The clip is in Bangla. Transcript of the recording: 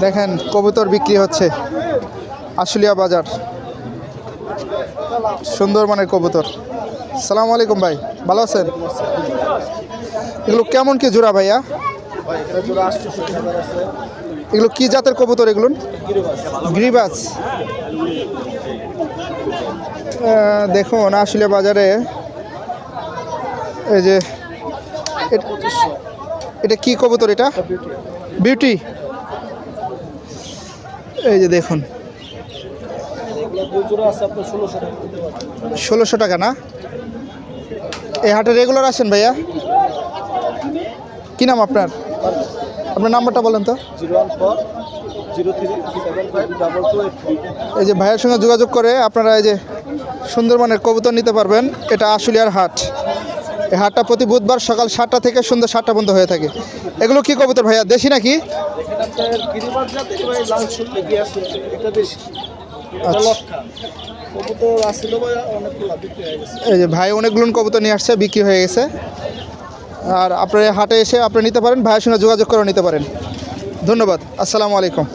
দেখেন কবুতর বিক্রি হচ্ছে আশুলিয়া বাজার, সুন্দর মানের কবুতর। সালাম আলাইকুম ভাই, ভালো আছেন? এগুলো কেমন কি জোড়া ভাইয়া? এগুলো কি জাতের কবুতর এগুলো? গিরিবাজ। দেখুন আশুলিয়া বাজারে এই যে এটা কি কবুতর? এটা বিউটি। এই যে দেখুন 1600 টাকা না? এই হাটে রেগুলার আসেন ভাইয়া? কি নাম আপনার? আপনার নাম্বারটা বলেন তো। 01030375228। এই যে ভাইয়ের সঙ্গে যোগাযোগ করে আপনারা এই যে সুন্দরবনের কবুতর নিতে পারবেন। এটা আশুলিয়ার হাট। এই হাটটা প্রতি বুধবার সকাল 7টা থেকে সন্ধ্যা 7টা পর্যন্ত হয়ে থাকে। এগুলো কি কবুতর ভাইয়া, দেশি নাকি? এই যে ভাই অনেকগুলো কবুতর নিয়ে আসছে, বিক্রি হয়ে গেছে। আর আপনার হাটে এসে আপনি নিতে পারেন, ভাইয়ের সঙ্গে যোগাযোগ করে নিতে পারেন। ধন্যবাদ, আসসালামু আলাইকুম।